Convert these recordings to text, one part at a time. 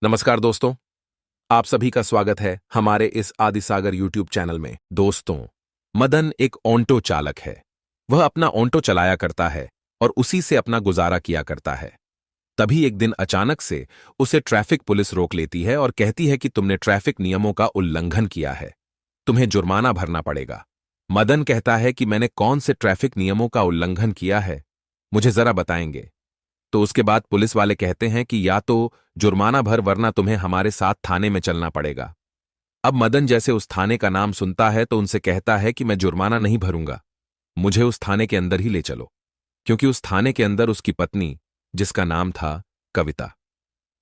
नमस्कार दोस्तों, आप सभी का स्वागत है हमारे इस आदिसागर यूट्यूब चैनल में। दोस्तों, मदन एक ऑटो चालक है। वह अपना ऑटो चलाया करता है और उसी से अपना गुजारा किया करता है। तभी एक दिन अचानक से उसे ट्रैफिक पुलिस रोक लेती है और कहती है कि तुमने ट्रैफिक नियमों का उल्लंघन किया है, तुम्हें जुर्माना भरना पड़ेगा। मदन कहता है कि मैंने कौन से ट्रैफिक नियमों का उल्लंघन किया है, मुझे जरा बताएंगे। तो उसके बाद पुलिस वाले कहते हैं कि या तो जुर्माना भर वरना तुम्हें हमारे साथ थाने में चलना पड़ेगा। अब मदन जैसे उस थाने का नाम सुनता है तो उनसे कहता है कि मैं जुर्माना नहीं भरूंगा, मुझे उस थाने के अंदर ही ले चलो, क्योंकि उस थाने के अंदर उसकी पत्नी, जिसका नाम था कविता,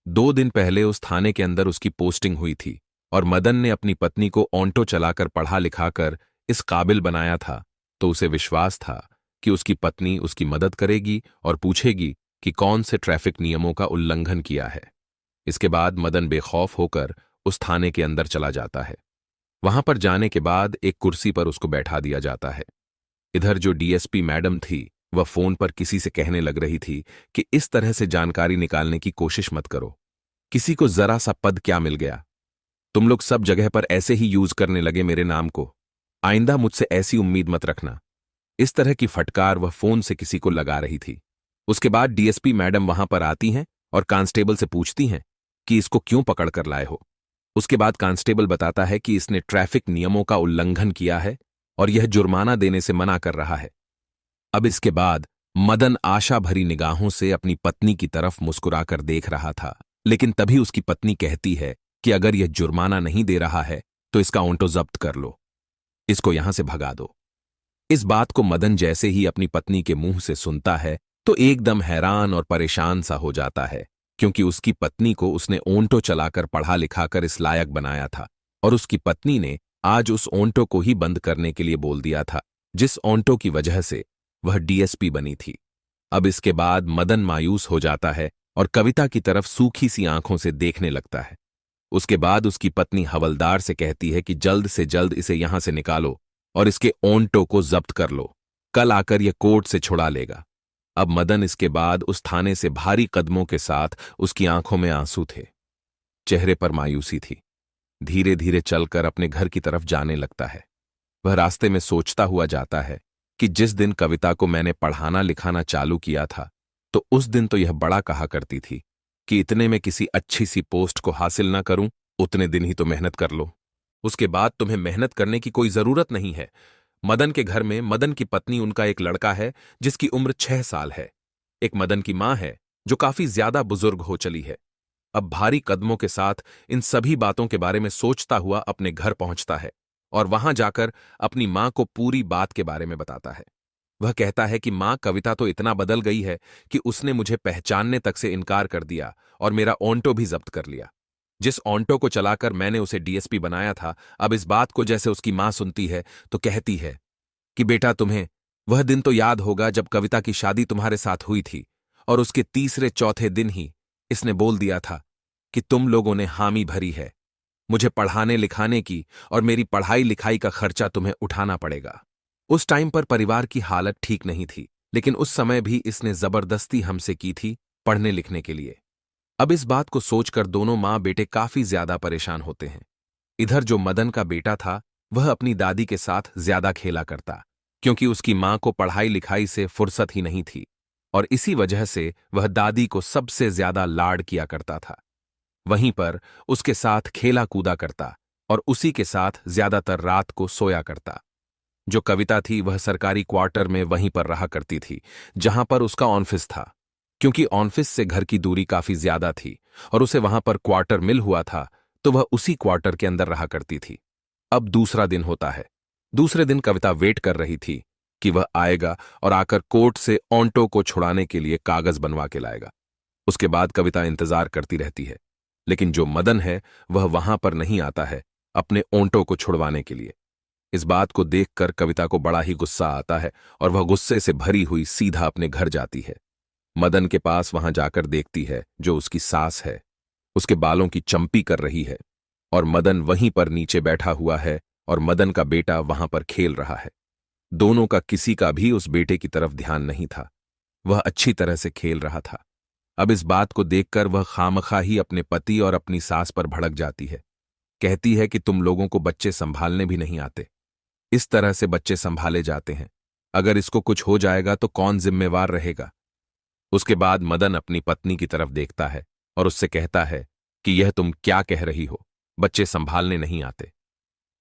2 दिन पहले उस थाने के अंदर उसकी पोस्टिंग हुई थी और मदन ने अपनी पत्नी को ऑटो चलाकर पढ़ा लिखाकर इस काबिल बनाया था, तो उसे विश्वास था कि उसकी पत्नी उसकी मदद करेगी और पूछेगी कि कौन से ट्रैफिक नियमों का उल्लंघन किया है। इसके बाद मदन बेखौफ होकर उस थाने के अंदर चला जाता है। वहां पर जाने के बाद एक कुर्सी पर उसको बैठा दिया जाता है। इधर जो डीएसपी मैडम थी, वह फोन पर किसी से कहने लग रही थी कि इस तरह से जानकारी निकालने की कोशिश मत करो, किसी को जरा सा पद क्या मिल गया, तुम लोग सब जगह पर ऐसे ही यूज करने लगे मेरे नाम को, आइंदा मुझसे ऐसी उम्मीद मत रखना। इस तरह की फटकार वह फोन से किसी को लगा रही थी। उसके बाद डीएसपी मैडम वहां पर आती हैं और कांस्टेबल से पूछती हैं कि इसको क्यों पकड़ कर लाए हो। उसके बाद कांस्टेबल बताता है कि इसने ट्रैफिक नियमों का उल्लंघन किया है और यह जुर्माना देने से मना कर रहा है। अब इसके बाद मदन आशा भरी निगाहों से अपनी पत्नी की तरफ मुस्कुराकर देख रहा था, लेकिन तभी उसकी पत्नी कहती है कि अगर यह जुर्माना नहीं दे रहा है तो इसका ऑटो जब्त कर लो, इसको यहां से भगा दो। इस बात को मदन जैसे ही अपनी पत्नी के मुंह से सुनता है तो एकदम हैरान और परेशान सा हो जाता है, क्योंकि उसकी पत्नी को उसने ऑटो चलाकर पढ़ा लिखाकर इस लायक बनाया था और उसकी पत्नी ने आज उस ऑटो को ही बंद करने के लिए बोल दिया था, जिस ऑटो की वजह से वह डीएसपी बनी थी। अब इसके बाद मदन मायूस हो जाता है और कविता की तरफ सूखी सी आंखों से देखने लगता है। उसके बाद उसकी पत्नी हवलदार से कहती है कि जल्द से जल्द इसे यहां से निकालो और इसके ऑटो को जब्त कर लो, कल आकर यह कोर्ट से छुड़ा लेगा। अब मदन इसके बाद उस थाने से भारी कदमों के साथ, उसकी आंखों में आंसू थे, चेहरे पर मायूसी थी, धीरे धीरे चलकर अपने घर की तरफ जाने लगता है। वह रास्ते में सोचता हुआ जाता है कि जिस दिन कविता को मैंने पढ़ाना लिखाना चालू किया था, तो उस दिन तो यह बड़ा कहा करती थी कि इतने में किसी अच्छी सी पोस्ट को हासिल ना करूं, उतने दिन ही तो मेहनत कर लो, उसके बाद तुम्हें मेहनत करने की कोई जरूरत नहीं है। मदन के घर में मदन की पत्नी, उनका एक लड़का है जिसकी उम्र 6 साल है, एक मदन की मां है जो काफी ज्यादा बुजुर्ग हो चली है। अब भारी कदमों के साथ इन सभी बातों के बारे में सोचता हुआ अपने घर पहुंचता है और वहां जाकर अपनी मां को पूरी बात के बारे में बताता है। वह कहता है कि मां, कविता तो इतना बदल गई है कि उसने मुझे पहचानने तक से इनकार कर दिया और मेरा ऑटो भी जब्त कर लिया। जिस ऑटो को चलाकर मैंने उसे डीएसपी बनाया था, अब इस बात को जैसे उसकी मां सुनती है तो कहती है कि बेटा, तुम्हें वह दिन तो याद होगा जब कविता की शादी तुम्हारे साथ हुई थी और उसके तीसरे चौथे दिन ही इसने बोल दिया था कि तुम लोगों ने हामी भरी है, मुझे पढ़ाने लिखाने की और मेरी पढ़ाई लिखाई का खर्चा तुम्हें उठाना पड़ेगा। उस टाइम पर परिवार की हालत ठीक नहीं थी, लेकिन उस समय भी इसने जबरदस्ती हमसे की थी पढ़ने लिखने के लिए। अब इस बात को सोचकर दोनों मां बेटे काफी ज्यादा परेशान होते हैं। इधर जो मदन का बेटा था, वह अपनी दादी के साथ ज्यादा खेला करता, क्योंकि उसकी मां को पढ़ाई लिखाई से फुर्सत ही नहीं थी और इसी वजह से वह दादी को सबसे ज्यादा लाड किया करता था। वहीं पर उसके साथ खेला कूदा करता और उसी के साथ ज्यादातर रात को सोया करता। जो कविता थी वह सरकारी क्वार्टर में वहीं पर रहा करती थी जहां पर उसका ऑफिस था, क्योंकि ऑफिस से घर की दूरी काफी ज्यादा थी और उसे वहां पर क्वार्टर मिल हुआ था, तो वह उसी क्वार्टर के अंदर रहा करती थी। अब दूसरा दिन होता है। दूसरे दिन कविता वेट कर रही थी कि वह आएगा और आकर कोर्ट से ऑटो को छुड़ाने के लिए कागज बनवा के लाएगा। उसके बाद कविता इंतजार करती रहती है, लेकिन जो मदन है वह वहां पर नहीं आता है अपने ऑटो को छुड़वाने के लिए। इस बात को देखकर कविता को बड़ा ही गुस्सा आता है और वह गुस्से से भरी हुई सीधा अपने घर जाती है। मदन के पास वहां जाकर देखती है जो उसकी सास है, उसके बालों की चंपी कर रही है और मदन वहीं पर नीचे बैठा हुआ है और मदन का बेटा वहां पर खेल रहा है। दोनों का किसी का भी उस बेटे की तरफ ध्यान नहीं था, वह अच्छी तरह से खेल रहा था। अब इस बात को देखकर वह खामखा ही अपने पति और अपनी सास पर भड़क जाती है। कहती है कि तुम लोगों को बच्चे संभालने भी नहीं आते। इस तरह से बच्चे संभाले जाते हैं। अगर इसको कुछ हो जाएगा तो कौन जिम्मेवार रहेगा। उसके बाद मदन अपनी पत्नी की तरफ देखता है और उससे कहता है कि यह तुम क्या कह रही हो, बच्चे संभालने नहीं आते।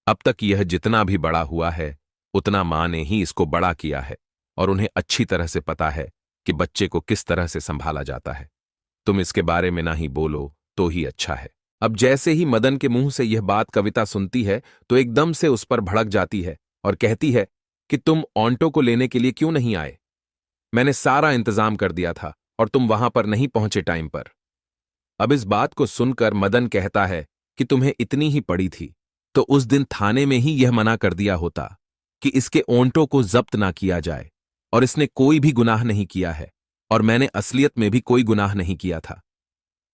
अब तक यह जितना भी बड़ा हुआ है उतना मां ने ही इसको बड़ा किया है और उन्हें अच्छी तरह से पता है कि बच्चे को किस तरह से संभाला जाता है। तुम इसके बारे में ना ही बोलो तो ही अच्छा है। अब जैसे ही मदन के मुंह से यह बात कविता सुनती है तो एकदम से उस पर भड़क जाती है और कहती है कि तुम ऑन्टो को लेने के लिए क्यों नहीं आए? मैंने सारा इंतजाम कर दिया था और तुम वहां पर नहीं पहुंचे टाइम पर। अब इस बात को सुनकर मदन कहता है कि तुम्हें इतनी ही पड़ी थी तो उस दिन थाने में ही यह मना कर दिया होता कि इसके ऑन्टो को जब्त ना किया जाए, और इसने कोई भी गुनाह नहीं किया है और मैंने असलियत में भी कोई गुनाह नहीं किया था।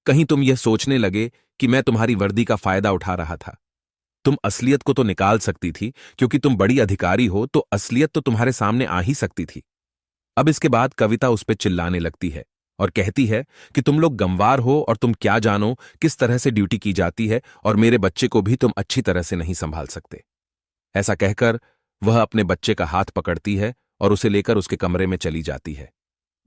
कहीं तुम यह सोचने लगे कि मैं तुम्हारी वर्दी का फायदा उठा रहा था। तुम असलियत को तो निकाल सकती थी, क्योंकि तुम बड़ी अधिकारी हो तो असलियत तो तुम्हारे सामने आ ही सकती थी। अब इसके बाद कविता उस पर चिल्लाने लगती है और कहती है कि तुम लोग गंवार हो और तुम क्या जानो किस तरह से ड्यूटी की जाती है, और मेरे बच्चे को भी तुम अच्छी तरह से नहीं संभाल सकते। ऐसा कहकर वह अपने बच्चे का हाथ पकड़ती है और उसे लेकर उसके कमरे में चली जाती है।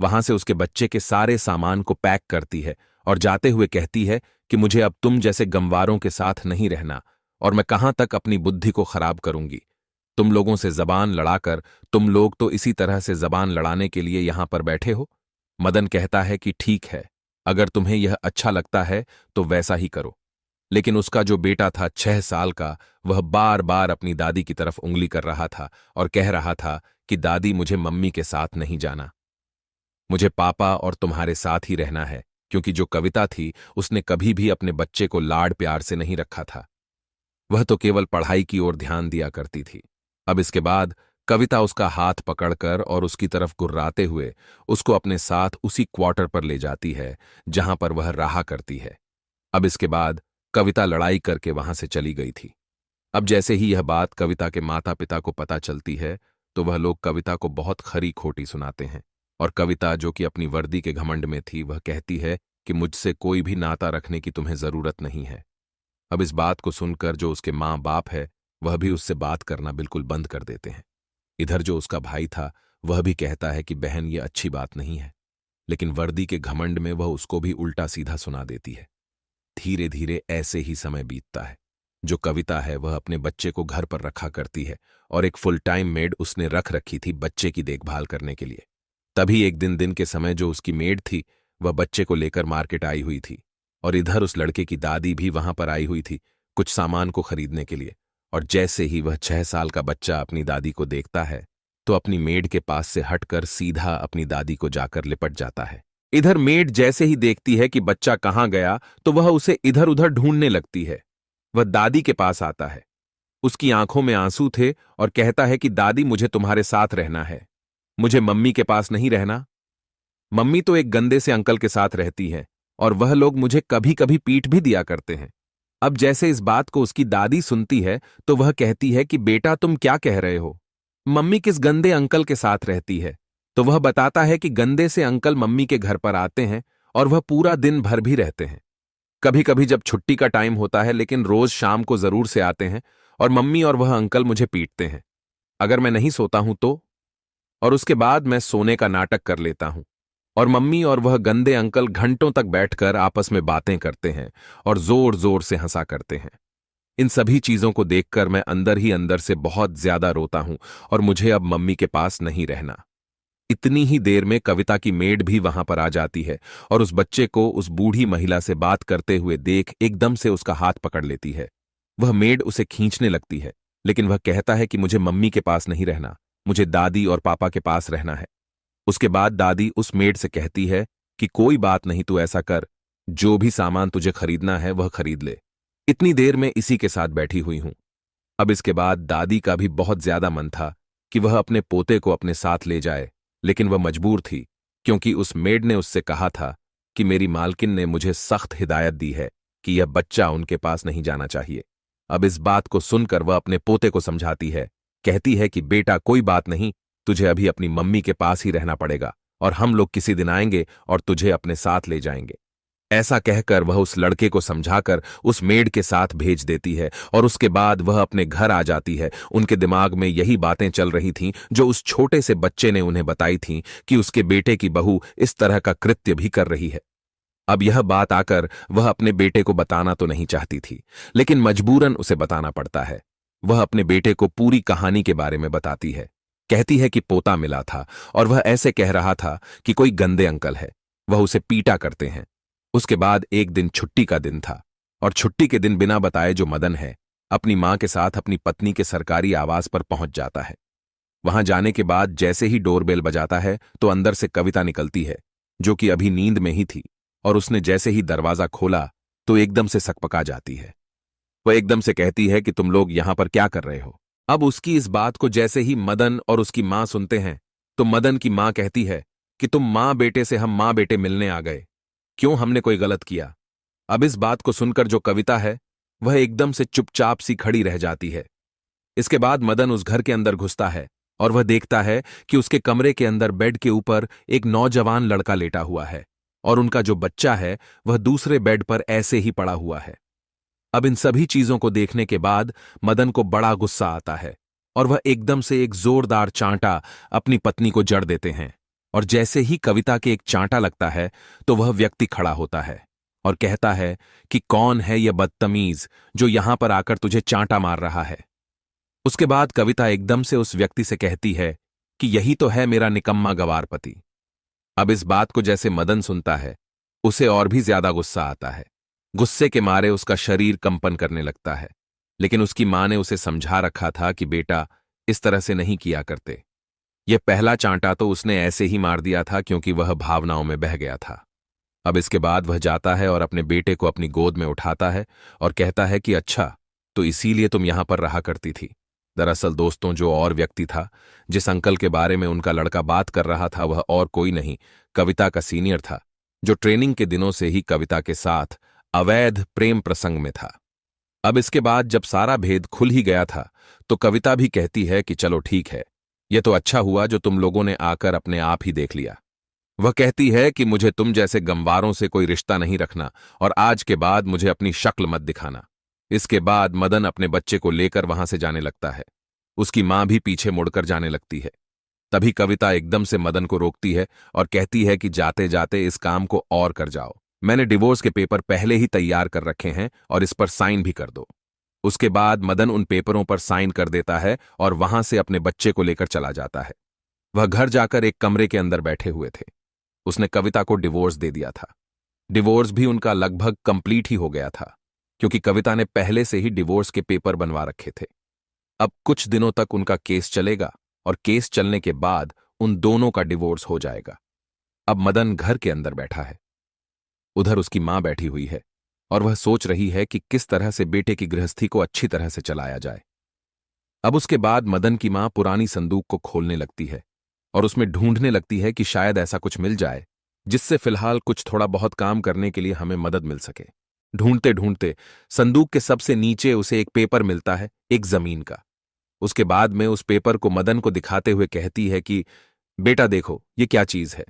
वहां से उसके बच्चे के सारे सामान को पैक करती है और जाते हुए कहती है कि मुझे अब तुम जैसे गंवारों के साथ नहीं रहना, और मैं कहां तक अपनी बुद्धि को खराब करूंगी। तुम लोगों से जबान लड़ाकर, तुम लोग तो इसी तरह से जबान लड़ाने के लिए यहां पर बैठे हो। मदन कहता है कि ठीक है, अगर तुम्हें यह अच्छा लगता है तो वैसा ही करो। लेकिन उसका जो बेटा था 6 साल का, वह बार बार अपनी दादी की तरफ उंगली कर रहा था और कह रहा था कि दादी मुझे मम्मी के साथ नहीं जाना, मुझे पापा और तुम्हारे साथ ही रहना है, क्योंकि जो कविता थी उसने कभी भी अपने बच्चे को लाड प्यार से नहीं रखा था। वह तो केवल पढ़ाई की ओर ध्यान दिया करती थी। अब इसके बाद कविता उसका हाथ पकड़कर और उसकी तरफ गुर्राते हुए उसको अपने साथ उसी क्वार्टर पर ले जाती है जहां पर वह रहा करती है। अब इसके बाद कविता लड़ाई करके वहां से चली गई थी। अब जैसे ही यह बात कविता के माता पिता को पता चलती है तो वह लोग कविता को बहुत खरी खोटी सुनाते हैं, और कविता, जो कि अपनी वर्दी के घमंड में थी, वह कहती है कि मुझसे कोई भी नाता रखने की तुम्हें जरूरत नहीं है। अब इस बात को सुनकर जो उसके माँ बाप है वह भी उससे बात करना बिल्कुल बंद कर देते हैं। इधर जो उसका भाई था वह भी कहता है कि बहन, ये अच्छी बात नहीं है, लेकिन वर्दी के घमंड में वह उसको भी उल्टा सीधा सुना देती है। धीरे धीरे ऐसे ही समय बीतता है। जो कविता है वह अपने बच्चे को घर पर रखा करती है और एक फुल टाइम मेड उसने रख रखी थी बच्चे की देखभाल करने के लिए। तभी एक दिन के समय जो उसकी मेड थी वह बच्चे को लेकर मार्केट आई हुई थी, और इधर उस लड़के की दादी भी वहां पर आई हुई थी कुछ सामान को खरीदने के लिए। और जैसे ही वह 6 साल का बच्चा अपनी दादी को देखता है तो अपनी मेड के पास से हटकर सीधा अपनी दादी को जाकर लिपट जाता है। इधर मेड जैसे ही देखती है कि बच्चा कहाँ गया तो वह उसे इधर उधर ढूंढने लगती है। वह दादी के पास आता है, उसकी आंखों में आंसू थे, और कहता है कि दादी, मुझे तुम्हारे साथ रहना है, मुझे मम्मी के पास नहीं रहना। मम्मी तो एक गंदे से अंकल के साथ रहती है और वह लोग मुझे कभी कभी पीट भी दिया करते हैं। अब जैसे इस बात को उसकी दादी सुनती है तो वह कहती है कि बेटा, तुम क्या कह रहे हो? मम्मी किस गंदे अंकल के साथ रहती है? तो वह बताता है कि गंदे से अंकल मम्मी के घर पर आते हैं और वह पूरा दिन भर भी रहते हैं। कभी कभी जब छुट्टी का टाइम होता है, लेकिन रोज शाम को जरूर से आते हैं, और मम्मी और वह अंकल मुझे पीटते हैं अगर मैं नहीं सोता हूं तो। और उसके बाद मैं सोने का नाटक कर लेता हूं, और मम्मी और वह गंदे अंकल घंटों तक बैठकर आपस में बातें करते हैं और जोर जोर से हंसा करते हैं। इन सभी चीजों को देखकर मैं अंदर ही अंदर से बहुत ज्यादा रोता हूं, और मुझे अब मम्मी के पास नहीं रहना। इतनी ही देर में कविता की मेड भी वहां पर आ जाती है और उस बच्चे को उस बूढ़ी महिला से बात करते हुए देख एकदम से उसका हाथ पकड़ लेती है। वह मेड उसे खींचने लगती है, लेकिन वह कहता है कि मुझे मम्मी के पास नहीं रहना, मुझे दादी और पापा के पास रहना है। उसके बाद दादी उस मेड से कहती है कि कोई बात नहीं, तू ऐसा कर, जो भी सामान तुझे खरीदना है वह खरीद ले, इतनी देर में इसी के साथ बैठी हुई हूं। अब इसके बाद दादी का भी बहुत ज्यादा मन था कि वह अपने पोते को अपने साथ ले जाए, लेकिन वह मजबूर थी, क्योंकि उस मेड ने उससे कहा था कि मेरी मालकिन ने मुझे सख्त हिदायत दी है कि यह बच्चा उनके पास नहीं जाना चाहिए। अब इस बात को सुनकर वह अपने पोते को समझाती है, कहती है कि बेटा, कोई बात नहीं, तुझे अभी अपनी मम्मी के पास ही रहना पड़ेगा और हम लोग किसी दिन आएंगे और तुझे अपने साथ ले जाएंगे। ऐसा कहकर वह उस लड़के को समझाकर उस मेड के साथ भेज देती है और उसके बाद वह अपने घर आ जाती है। उनके दिमाग में यही बातें चल रही थीं जो उस छोटे से बच्चे ने उन्हें बताई थीं कि उसके बेटे की बहू इस तरह का कृत्य भी कर रही है। अब यह बात आकर वह अपने बेटे को बताना तो नहीं चाहती थी, लेकिन मजबूरन उसे बताना पड़ता है। वह अपने बेटे को पूरी कहानी के बारे में बताती है। कहती है कि पोता मिला था और वह ऐसे कह रहा था कि कोई गंदे अंकल है, वह उसे पीटा करते हैं। उसके बाद एक दिन छुट्टी का दिन था और छुट्टी के दिन बिना बताए जो मदन है अपनी मां के साथ अपनी पत्नी के सरकारी आवास पर पहुंच जाता है। वहां जाने के बाद जैसे ही डोरबेल बजाता है तो अंदर से कविता निकलती है, जो कि अभी नींद में ही थी, और उसने जैसे ही दरवाजा खोला तो एकदम से सकपका जाती है। वह एकदम से कहती है कि तुम लोग यहां पर क्या कर रहे हो। अब उसकी इस बात को जैसे ही मदन और उसकी मां सुनते हैं तो मदन की मां कहती है कि तुम मां बेटे से हम मां बेटे मिलने आ गए, क्यों हमने कोई गलत किया। अब इस बात को सुनकर जो कविता है वह एकदम से चुपचाप सी खड़ी रह जाती है। इसके बाद मदन उस घर के अंदर घुसता है और वह देखता है कि उसके कमरे के अंदर बेड के ऊपर एक नौजवान लड़का लेटा हुआ है और उनका जो बच्चा है वह दूसरे बेड पर ऐसे ही पड़ा हुआ है। अब इन सभी चीजों को देखने के बाद मदन को बड़ा गुस्सा आता है और वह एकदम से एक जोरदार चांटा अपनी पत्नी को जड़ देते हैं। और जैसे ही कविता के एक चांटा लगता है तो वह व्यक्ति खड़ा होता है और कहता है कि कौन है यह बदतमीज जो यहां पर आकर तुझे चांटा मार रहा है। उसके बाद कविता एकदम से उस व्यक्ति से कहती है कि यही तो है मेरा निकम्मा गवार पति। अब इस बात को जैसे मदन सुनता है उसे और भी ज्यादा गुस्सा आता है। गुस्से के मारे उसका शरीर कंपन करने लगता है, लेकिन उसकी मां ने उसे समझा रखा था कि बेटा इस तरह से नहीं किया करते। यह पहला चांटा तो उसने ऐसे ही मार दिया था क्योंकि वह भावनाओं में बह गया था। अब इसके बाद वह जाता है और अपने बेटे को अपनी गोद में उठाता है और कहता है कि अच्छा, तो इसीलिए तुम यहां पर रहा करती थी। दरअसल दोस्तों, जो और व्यक्ति था जिस अंकल के बारे में उनका लड़का बात कर रहा था वह और कोई नहीं, कविता का सीनियर था, जो ट्रेनिंग के दिनों से ही कविता के साथ अवैध प्रेम प्रसंग में था। अब इसके बाद जब सारा भेद खुल ही गया था तो कविता भी कहती है कि चलो ठीक है, यह तो अच्छा हुआ जो तुम लोगों ने आकर अपने आप ही देख लिया। वह कहती है कि मुझे तुम जैसे गंवारों से कोई रिश्ता नहीं रखना और आज के बाद मुझे अपनी शक्ल मत दिखाना। इसके बाद मदन अपने बच्चे को लेकर वहां से जाने लगता है। उसकी मां भी पीछे मुड़कर जाने लगती है। तभी कविता एकदम से मदन को रोकती है और कहती है कि जाते जाते इस काम को और कर जाओ। मैंने डिवोर्स के पेपर पहले ही तैयार कर रखे हैं और इस पर साइन भी कर दो। उसके बाद मदन उन पेपरों पर साइन कर देता है और वहां से अपने बच्चे को लेकर चला जाता है। वह घर जाकर एक कमरे के अंदर बैठे हुए थे। उसने कविता को डिवोर्स दे दिया था। डिवोर्स भी उनका लगभग कंप्लीट ही हो गया था क्योंकि कविता ने पहले से ही डिवोर्स के पेपर बनवा रखे थे। अब कुछ दिनों तक उनका केस चलेगा और केस चलने के बाद उन दोनों का डिवोर्स हो जाएगा। अब मदन घर के अंदर बैठा है। उधर उसकी मां बैठी हुई है और वह सोच रही है कि किस तरह से बेटे की गृहस्थी को अच्छी तरह से चलाया जाए। अब उसके बाद मदन की मां पुरानी संदूक को खोलने लगती है और उसमें ढूंढने लगती है कि शायद ऐसा कुछ मिल जाए जिससे फिलहाल कुछ थोड़ा बहुत काम करने के लिए हमें मदद मिल सके। ढूंढते ढूंढते संदूक के सबसे नीचे उसे एक पेपर मिलता है, एक जमीन का। उसके बाद में उस पेपर को मदन को दिखाते हुए कहती है कि बेटा देखो ये क्या चीज है।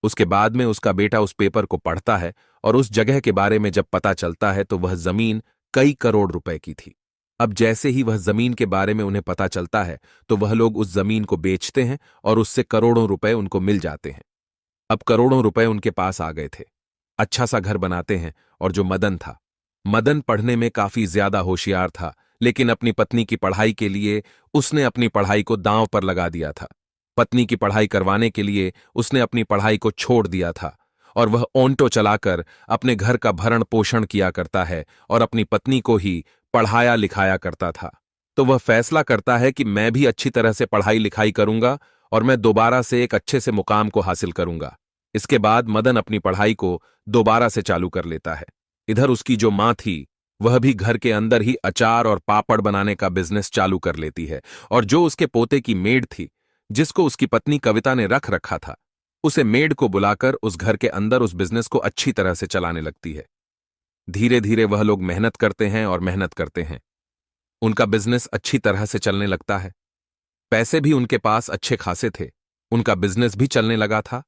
उसके बाद में उसका बेटा उस पेपर को पढ़ता है और उस जगह के बारे में जब पता चलता है तो वह जमीन कई करोड़ रुपए की थी। अब जैसे ही वह जमीन के बारे में उन्हें पता चलता है तो वह लोग उस जमीन को बेचते हैं और उससे करोड़ों रुपए उनको मिल जाते हैं। अब करोड़ों रुपए उनके पास आ गए थे। अच्छा सा घर बनाते हैं और जो मदन था, मदन पढ़ने में काफी ज्यादा होशियार था, लेकिन अपनी पत्नी की पढ़ाई के लिए उसने अपनी पढ़ाई को दांव पर लगा दिया था। पत्नी की पढ़ाई करवाने के लिए उसने अपनी पढ़ाई को छोड़ दिया था और वह ऑन्टो चलाकर अपने घर का भरण पोषण किया करता है और अपनी पत्नी को ही पढ़ाया लिखाया करता था। तो वह फैसला करता है कि मैं भी अच्छी तरह से पढ़ाई लिखाई करूंगा और मैं दोबारा से एक अच्छे से मुकाम को हासिल करूंगा। इसके बाद मदन अपनी पढ़ाई को दोबारा से चालू कर लेता है। इधर उसकी जो मां थी वह भी घर के अंदर ही अचार और पापड़ बनाने का बिजनेस चालू कर लेती है और जो उसके पोते की मेड थी, जिसको उसकी पत्नी कविता ने रख रखा था, उसे मेड को बुलाकर उस घर के अंदर उस बिजनेस को अच्छी तरह से चलाने लगती है। धीरे धीरे वह लोग मेहनत करते हैं और मेहनत करते हैं। उनका बिजनेस अच्छी तरह से चलने लगता है। पैसे भी उनके पास अच्छे खासे थे। उनका बिजनेस भी चलने लगा था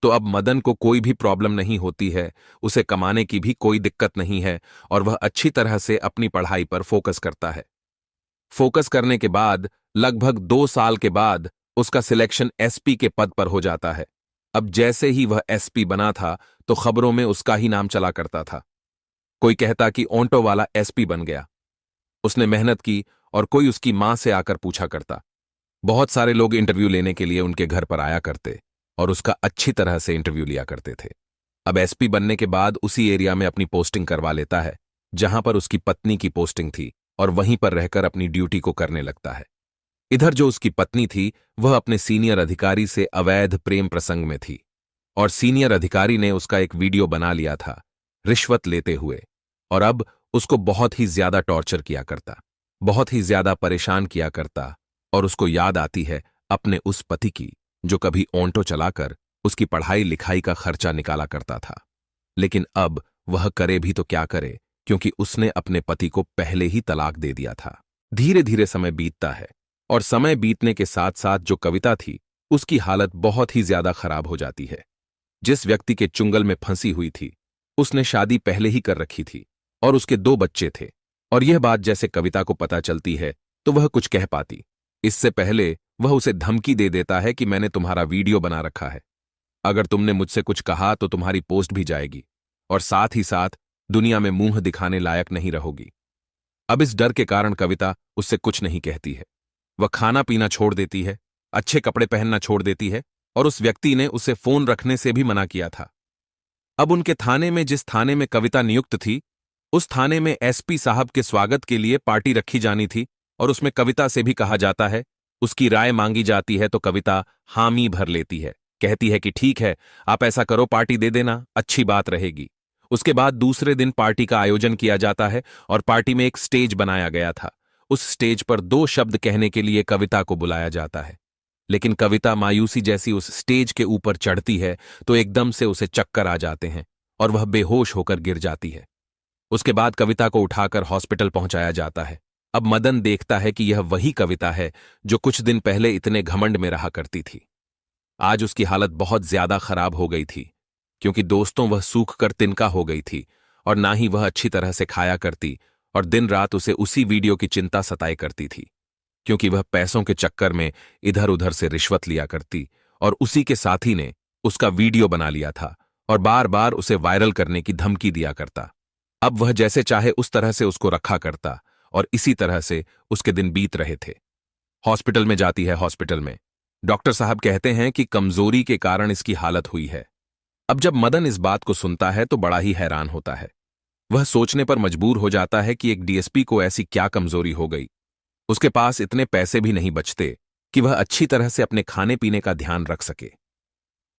तो अब मदन को कोई भी प्रॉब्लम नहीं होती है, उसे कमाने की भी कोई दिक्कत नहीं है और वह अच्छी तरह से अपनी पढ़ाई पर फोकस करता है। फोकस करने के बाद लगभग 2 साल के बाद उसका सिलेक्शन एसपी के पद पर हो जाता है। अब जैसे ही वह एसपी बना था तो खबरों में उसका ही नाम चला करता था। कोई कहता कि ऑन्टो वाला एसपी बन गया। उसने मेहनत की और कोई उसकी मां से आकर पूछा करता। बहुत सारे लोग इंटरव्यू लेने के लिए उनके घर पर आया करते और उसका अच्छी तरह से इंटरव्यू लिया करते थे। अब एसपी बनने के बाद उसी एरिया में अपनी पोस्टिंग करवा लेता है जहां पर उसकी पत्नी की पोस्टिंग थी और वहीं पर रहकर अपनी ड्यूटी को करने लगता है। इधर जो उसकी पत्नी थी वह अपने सीनियर अधिकारी से अवैध प्रेम प्रसंग में थी और सीनियर अधिकारी ने उसका एक वीडियो बना लिया था रिश्वत लेते हुए, और अब उसको बहुत ही ज्यादा टॉर्चर किया करता, बहुत ही ज्यादा परेशान किया करता। और उसको याद आती है अपने उस पति की जो कभी ऑन्टो चलाकर उसकी पढ़ाई लिखाई का खर्चा निकाला करता था। लेकिन अब वह करे भी तो क्या करे, क्योंकि उसने अपने पति को पहले ही तलाक दे दिया था। धीरे धीरे समय बीतता है और समय बीतने के साथ साथ जो कविता थी उसकी हालत बहुत ही ज्यादा खराब हो जाती है। जिस व्यक्ति के चुंगल में फंसी हुई थी उसने शादी पहले ही कर रखी थी और उसके 2 बच्चे थे, और यह बात जैसे कविता को पता चलती है तो वह कुछ कह पाती। इससे पहले वह उसे धमकी दे देता है कि मैंने तुम्हारा वीडियो बना रखा है, अगर तुमने मुझसे कुछ कहा तो तुम्हारी पोस्ट भी जाएगी और साथ ही साथ दुनिया में मुंह दिखाने लायक नहीं रहोगी। अब इस डर के कारण कविता उससे कुछ नहीं कहती है। वह खाना पीना छोड़ देती है, अच्छे कपड़े पहनना छोड़ देती है और उस व्यक्ति ने उसे फोन रखने से भी मना किया था। अब उनके थाने में, जिस थाने में कविता नियुक्त थी, उस थाने में एसपी साहब के स्वागत के लिए पार्टी रखी जानी थी और उसमें कविता से भी कहा जाता है, उसकी राय मांगी जाती है तो कविता हामी भर लेती है, कहती है कि ठीक है, आप ऐसा करो, पार्टी दे देना, अच्छी बात रहेगी। उसके बाद दूसरे दिन पार्टी का आयोजन किया जाता है और पार्टी में एक स्टेज बनाया गया था। उस स्टेज पर 2 शब्द कहने के लिए कविता को बुलाया जाता है, लेकिन कविता मायूसी जैसी उस स्टेज के ऊपर चढ़ती है तो एकदम से उसे चक्कर आ जाते हैं और वह बेहोश होकर गिर जाती है। उसके बाद कविता को उठाकर हॉस्पिटल पहुंचाया जाता है। अब मदन देखता है कि यह वही कविता है जो कुछ दिन पहले इतने घमंड में रहा करती थी। आज उसकी हालत बहुत ज्यादा खराब हो गई थी, क्योंकि दोस्तों वह सूख कर तिनका हो गई थी और ना ही वह अच्छी तरह से खाया करती और दिन रात उसे उसी वीडियो की चिंता सताए करती थी, क्योंकि वह पैसों के चक्कर में इधर उधर से रिश्वत लिया करती और उसी के साथी ने उसका वीडियो बना लिया था और बार बार उसे वायरल करने की धमकी दिया करता। अब वह जैसे चाहे उस तरह से उसको रखा करता और इसी तरह से उसके दिन बीत रहे थे। हॉस्पिटल में जाती है। हॉस्पिटल में डॉक्टर साहब कहते हैं कि कमजोरी के कारण इसकी हालत हुई है। अब जब मदन इस बात को सुनता है तो बड़ा ही हैरान होता है। वह सोचने पर मजबूर हो जाता है कि एक डीएसपी को ऐसी क्या कमजोरी हो गई। उसके पास इतने पैसे भी नहीं बचते कि वह अच्छी तरह से अपने खाने पीने का ध्यान रख सके।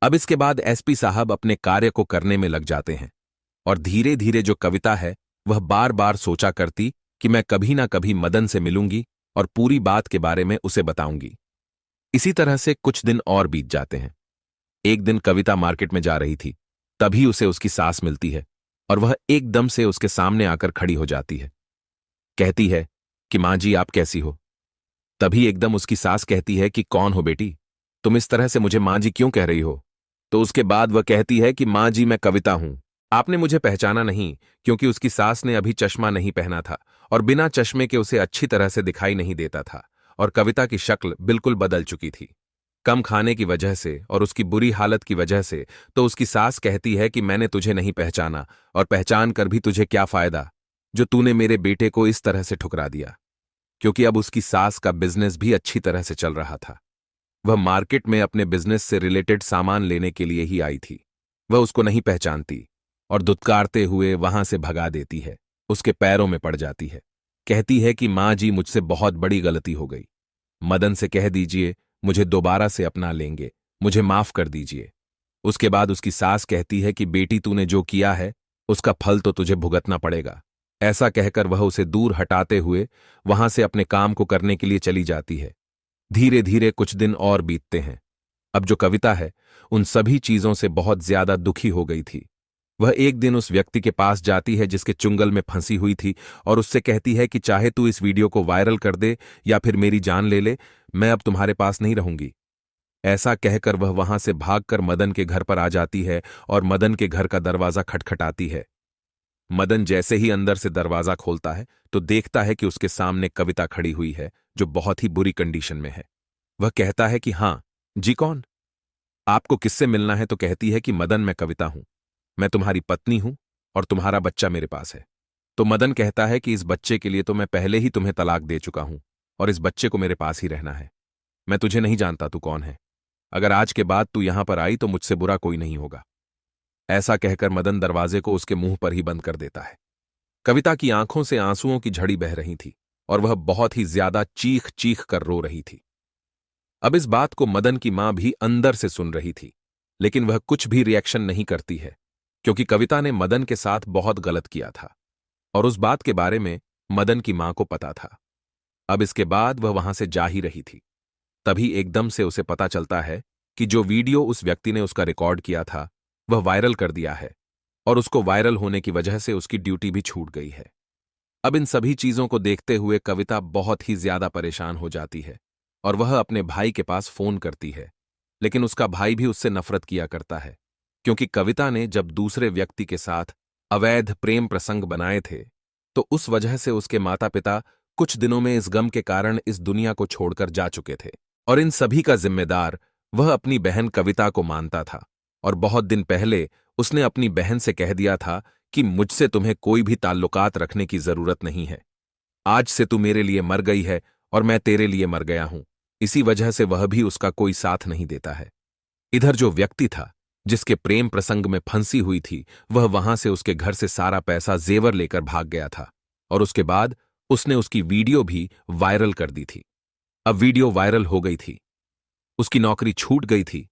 अब इसके बाद एसपी साहब अपने कार्य को करने में लग जाते हैं और धीरे धीरे जो कविता है वह बार बार सोचा करती कि मैं कभी ना कभी मदन से मिलूंगी और पूरी बात के बारे में उसे बताऊंगी। इसी तरह से कुछ दिन और बीत जाते हैं। एक दिन कविता मार्केट में जा रही थी, तभी उसे उसकी सास मिलती है और वह एकदम से उसके सामने आकर खड़ी हो जाती है। कहती है कि मां जी आप कैसी हो। तभी एकदम उसकी सास कहती है कि कौन हो बेटी, तुम इस तरह से मुझे मां जी क्यों कह रही हो। तो उसके बाद वह कहती है कि मां जी मैं कविता हूं, आपने मुझे पहचाना नहीं, क्योंकि उसकी सास ने अभी चश्मा नहीं पहना था और बिना चश्मे के उसे अच्छी तरह से दिखाई नहीं देता था और कविता की शक्ल बिल्कुल बदल चुकी थी। कम खाने की वजह से और उसकी बुरी हालत की वजह से तो उसकी सास कहती है कि मैंने तुझे नहीं पहचाना और पहचान कर भी तुझे क्या फायदा, जो तूने मेरे बेटे को इस तरह से ठुकरा दिया। क्योंकि अब उसकी सास का बिजनेस भी अच्छी तरह से चल रहा था। वह मार्केट में अपने बिजनेस से रिलेटेड सामान लेने के लिए ही आई थी। वह उसको नहीं पहचानती और दुत्कारते हुए वहां से भगा देती है, उसके पैरों में पड़ जाती है। कहती है कि मां जी मुझसे बहुत बड़ी गलती हो गई, मदन से कह दीजिए मुझे दोबारा से अपना लेंगे, मुझे माफ कर दीजिए। उसके बाद उसकी सास कहती है कि बेटी तूने जो किया है उसका फल तो तुझे भुगतना पड़ेगा। ऐसा कहकर वह उसे दूर हटाते हुए वहां से अपने काम को करने के लिए चली जाती है। धीरे धीरे कुछ दिन और बीतते हैं। अब जो कविता है उन सभी चीजों से बहुत ज्यादा दुखी हो गई थी। वह एक दिन उस व्यक्ति के पास जाती है जिसके चुंगल में फंसी हुई थी और उससे कहती है कि चाहे तू इस वीडियो को वायरल कर दे या फिर मेरी जान ले ले, मैं अब तुम्हारे पास नहीं रहूंगी। ऐसा कहकर वह वहां से भागकर मदन के घर पर आ जाती है और मदन के घर का दरवाजा खटखटाती है। मदन जैसे ही अंदर से दरवाजा खोलता है तो देखता है कि उसके सामने कविता खड़ी हुई है, जो बहुत ही बुरी कंडीशन में है। वह कहता है कि हाँ जी, कौन? आपको किससे मिलना है? तो कहती है कि मदन, मैं कविता हूं, मैं तुम्हारी पत्नी हूं और तुम्हारा बच्चा मेरे पास है। तो मदन कहता है कि इस बच्चे के लिए तो मैं पहले ही तुम्हें तलाक दे चुका हूं और इस बच्चे को मेरे पास ही रहना है। मैं तुझे नहीं जानता, तू कौन है। अगर आज के बाद तू यहां पर आई तो मुझसे बुरा कोई नहीं होगा। ऐसा कहकर मदन दरवाजे को उसके मुंह पर ही बंद कर देता है। कविता की आंखों से आंसुओं की झड़ी बह रही थी और वह बहुत ही ज्यादा चीख चीख कर रो रही थी। अब इस बात को मदन की मां भी अंदर से सुन रही थी, लेकिन वह कुछ भी रिएक्शन नहीं करती है, क्योंकि कविता ने मदन के साथ बहुत गलत किया था और उस बात के बारे में मदन की मां को पता था। अब इसके बाद वह वहां से जा ही रही थी। तभी एकदम से उसे पता चलता है कि जो वीडियो उस व्यक्ति ने उसका रिकॉर्ड किया था वह वायरल कर दिया है और उसको वायरल होने की वजह से उसकी ड्यूटी भी छूट गई है। अब इन सभी चीजों को देखते हुए कविता बहुत ही ज्यादा परेशान हो जाती है और वह अपने भाई के पास फोन करती है, लेकिन उसका भाई भी उससे नफरत किया करता है, क्योंकि कविता ने जब दूसरे व्यक्ति के साथ अवैध प्रेम प्रसंग बनाए थे तो उस वजह से उसके माता पिता कुछ दिनों में इस गम के कारण इस दुनिया को छोड़कर जा चुके थे और इन सभी का जिम्मेदार वह अपनी बहन कविता को मानता था। और बहुत दिन पहले उसने अपनी बहन से कह दिया था कि मुझसे तुम्हें कोई भी ताल्लुकात रखने की जरूरत नहीं है। आज से तू मेरे लिए मर गई है और मैं तेरे लिए मर गया हूं। इसी वजह से वह भी उसका कोई साथ नहीं देता है। इधर जो व्यक्ति था जिसके प्रेम प्रसंग में फंसी हुई थी, वह वहां से उसके घर से सारा पैसा जेवर लेकर भाग गया था और उसके बाद उसने उसकी वीडियो भी वायरल कर दी थी। अब वीडियो वायरल हो गई थी, उसकी नौकरी छूट गई थी